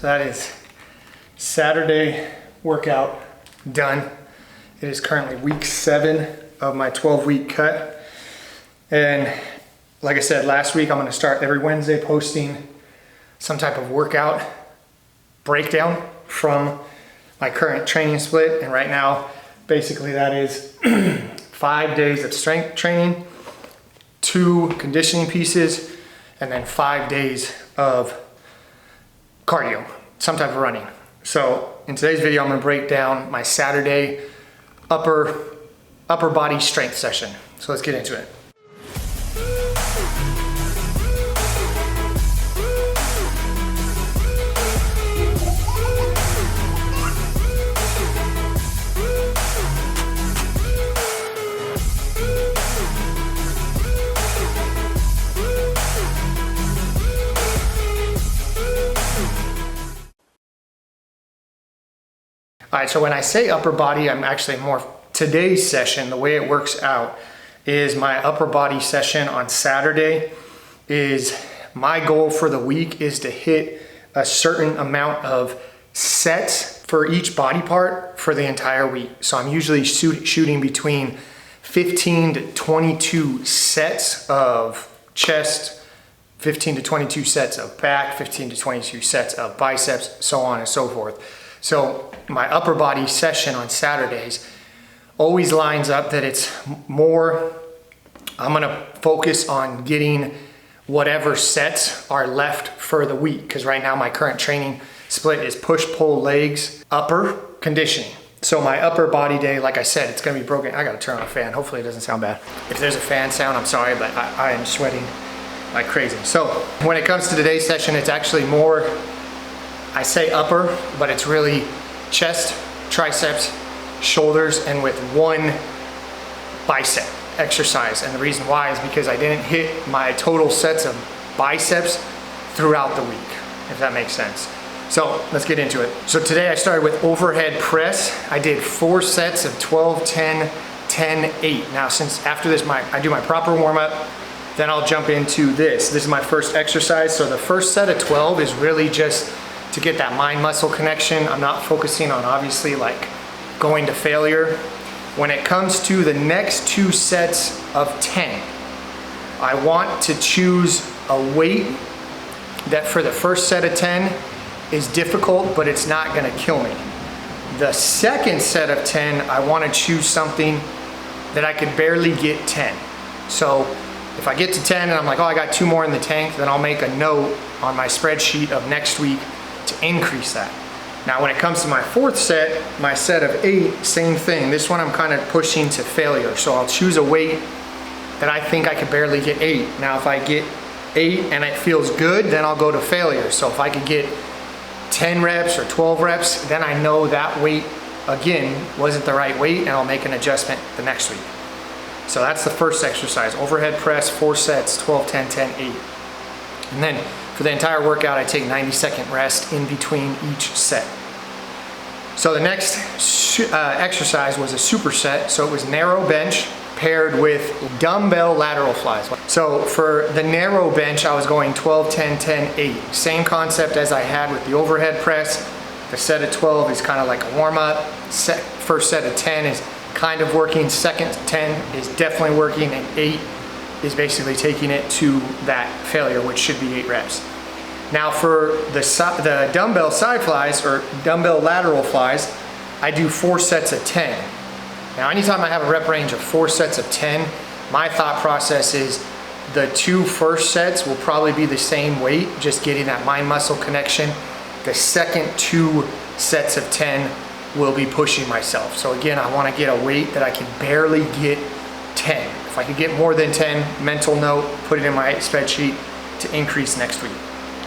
So that is Saturday workout done. It is currently week 7 of my 12-week cut. And like I said last week, I'm gonna start every Wednesday posting some type of workout breakdown from my current training split. And right now, basically that is 5 days of strength training, 2 conditioning pieces, and then 5 days of cardio, some type of running. So in today's video, I'm gonna break down my Saturday upper body strength session. So let's get into it. All right, so when I say upper body, I'm actually more, today's session, the way it works out is my upper body session on Saturday is, my goal for the week is to hit a certain amount of sets for each body part for the entire week. So I'm usually shooting between 15 to 22 sets of chest, 15 to 22 sets of back, 15 to 22 sets of biceps, so on and so forth. So my upper body session on Saturdays always lines up that it's more, I'm gonna focus on getting whatever sets are left for the week. Because right now my current training split is push, pull, legs, upper, conditioning. So my upper body day, like I said, it's gonna be broken. I gotta turn on a fan. Hopefully it doesn't sound bad. If there's a fan sound, I'm sorry, but I am sweating like crazy. So when it comes to today's session, it's actually more, I say upper, but it's really chest, triceps, shoulders, and with 1 bicep exercise. And the reason why is because I didn't hit my total sets of biceps throughout the week, if that makes sense. So let's get into it. So today I started with overhead press. I did 4 sets of 12, 10, 10, 8. Now since after this, I do my proper warm up, then I'll jump into this. This is my first exercise. So the first set of 12 is really just to get that mind muscle connection. I'm not focusing on obviously like going to failure. When it comes to the next 2 sets of 10, I want to choose a weight that for the first set of 10 is difficult, but it's not gonna kill me. The second set of 10, I wanna choose something that I could barely get 10. So if I get to 10 and I'm like, oh, I got 2 more in the tank, then I'll make a note on my spreadsheet of next week to increase that. Now when it comes to my 4th set, my set of 8, same thing. This one I'm kind of pushing to failure. So I'll choose a weight that I think I could barely get 8. Now if I get 8 and it feels good, then I'll go to failure. So if I could get 10 reps or 12 reps, then I know that weight, again, wasn't the right weight, and I'll make an adjustment the next week. So that's the first exercise, overhead press, 4 sets, 12, 10, 10, 8. And then for the entire workout, I take 90-second rest in between each set. So the next exercise was a superset. So it was narrow bench paired with dumbbell lateral flies. So for the narrow bench, I was going 12, 10, 10, 8. Same concept as I had with the overhead press. The set of 12 is kind of like a warm up. First set of 10 is kind of working. Second 10 is definitely working, and 8 is basically taking it to that failure, which should be 8 reps. Now for the dumbbell side flies or dumbbell lateral flies, I do 4 sets of 10. Now anytime I have a rep range of 4 sets of 10, my thought process is the 2 first sets will probably be the same weight, just getting that mind muscle connection. The second 2 sets of 10 will be pushing myself. So again, I want to get a weight that I can barely get 10. If I could get more than 10, mental note, put it in my spreadsheet to increase next week.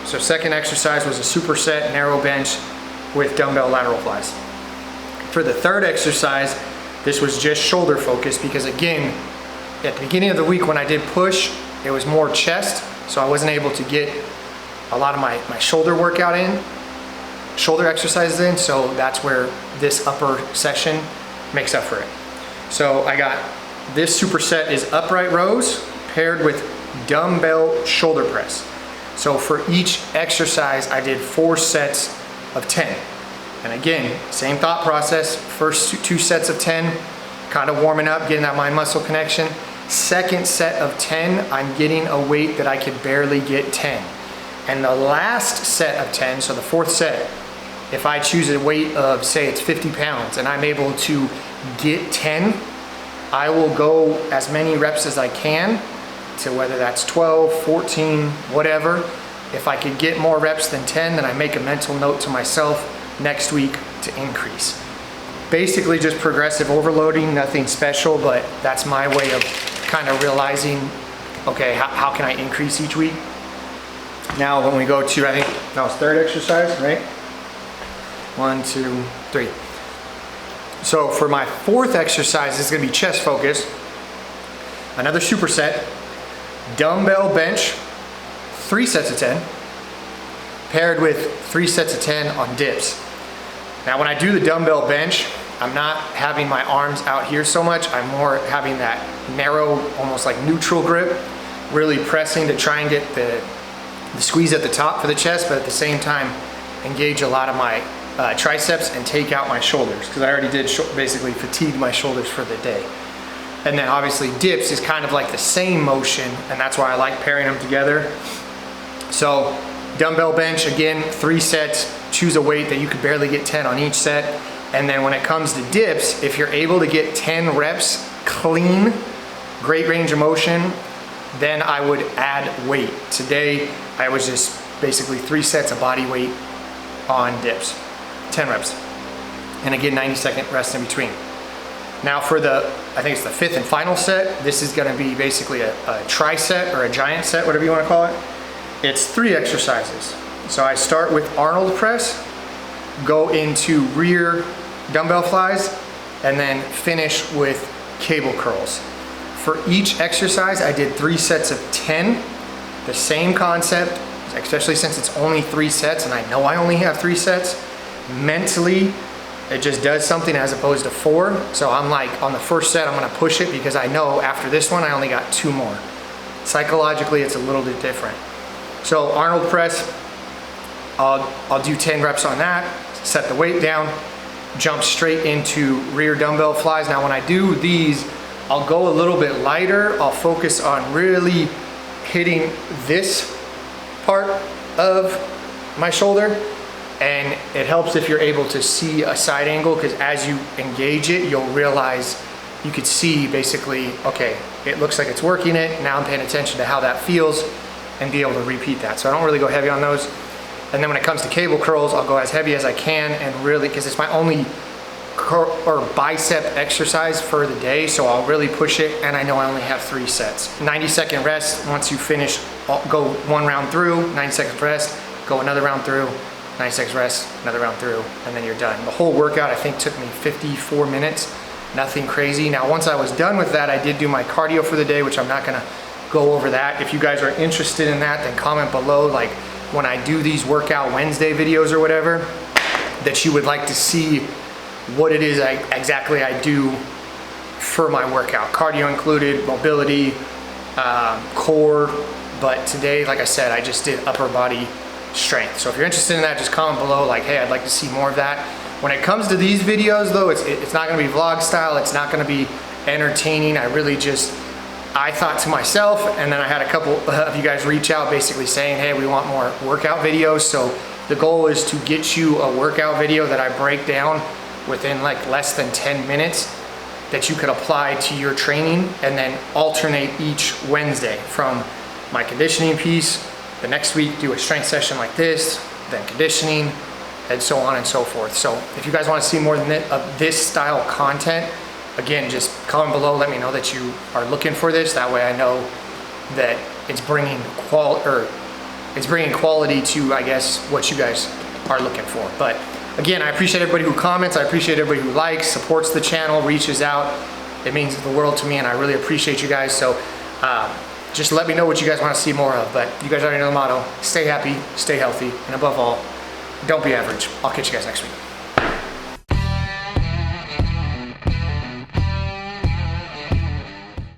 So second exercise was a superset narrow bench with dumbbell lateral flies. For the third exercise, this was just shoulder focused because again, at the beginning of the week when I did push, it was more chest, so I wasn't able to get a lot of my shoulder workout in, shoulder exercises in, so that's where this upper session makes up for it. So I got, this superset is upright rows paired with dumbbell shoulder press. So for each exercise, I did 4 sets of 10. And again, same thought process. First two sets of 10, kind of warming up, getting that mind muscle connection. Second set of 10, I'm getting a weight that I could barely get 10. And the last set of 10, so the fourth set, if I choose a weight of, say it's 50 pounds and I'm able to get 10, I will go as many reps as I can to whether that's 12, 14, whatever. If I could get more reps than 10, then I make a mental note to myself next week to increase. Basically just progressive overloading, nothing special, but that's my way of kind of realizing, okay, how can I increase each week? Now when we go to, I think that was third exercise, right? 1, 2, 3. So for my fourth exercise, it's gonna be chest focused. Another superset, dumbbell bench, 3 sets of 10, paired with 3 sets of 10 on dips. Now when I do the dumbbell bench, I'm not having my arms out here so much. I'm more having that narrow, almost like neutral grip, really pressing to try and get the squeeze at the top for the chest, but at the same time, engage a lot of my triceps and take out my shoulders, because I already did basically fatigue my shoulders for the day. And then obviously dips is kind of like the same motion, and that's why I like pairing them together. So dumbbell bench, again, 3 sets, choose a weight that you could barely get 10 on each set. And then when it comes to dips, if you're able to get 10 reps clean, great range of motion, then I would add weight. Today, I was just basically 3 sets of body weight on dips, 10 reps. And again, 90-second rest in between. Now for the, I think it's the 5th and final set, this is gonna be basically a tri-set or a giant set, whatever you wanna call it. It's 3 exercises. So I start with Arnold press, go into rear dumbbell flies, and then finish with cable curls. For each exercise, I did 3 sets of 10, the same concept, especially since it's only 3 sets, and I know I only have 3 sets. Mentally, it just does something as opposed to 4. So I'm like, on the first set, I'm gonna push it because I know after this one, I only got 2 more. Psychologically, it's a little bit different. So Arnold press, I'll do 10 reps on that, set the weight down, jump straight into rear dumbbell flies. Now when I do these, I'll go a little bit lighter. I'll focus on really hitting this part of my shoulder. And it helps if you're able to see a side angle, because as you engage it, you'll realize you could see basically, okay, it looks like it's working it. Now I'm paying attention to how that feels and be able to repeat that. So I don't really go heavy on those. And then when it comes to cable curls, I'll go as heavy as I can, and really, because it's my only bicep exercise for the day, so I'll really push it, and I know I only have 3 sets. 90-second rest. Once you finish, I'll go 1 round through, 90 seconds rest, go another round through, 90 seconds rest, another round through, and then you're done. The whole workout, I think, took me 54 minutes, nothing crazy. Now, once I was done with that, I did do my cardio for the day, which I'm not gonna go over that. If you guys are interested in that, then comment below, like when I do these workout Wednesday videos or whatever, that you would like to see what it is exactly I do for my workout. Cardio included, mobility, core, but today, like I said, I just did upper body strength. So if you're interested in that, just comment below like, hey, I'd like to see more of that. When it comes to these videos though, it's not gonna be vlog style, it's not gonna be entertaining. I thought to myself, and then I had a couple of you guys reach out basically saying, hey, we want more workout videos. So the goal is to get you a workout video that I break down within like less than 10 minutes that you could apply to your training, and then alternate each Wednesday from my conditioning piece. The next week do a strength session like this, then conditioning, and so on and so forth. So if you guys want to see more of this style content, again, just comment below, let me know that you are looking for this. That way I know that it's bringing quality to, I guess, what you guys are looking for. But again, I appreciate everybody who comments, I appreciate everybody who likes, supports the channel, reaches out. It means the world to me, and I really appreciate you guys. So just let me know what you guys want to see more of. But you guys already know the motto: stay happy, stay healthy, and above all, don't be average. I'll catch you guys next week.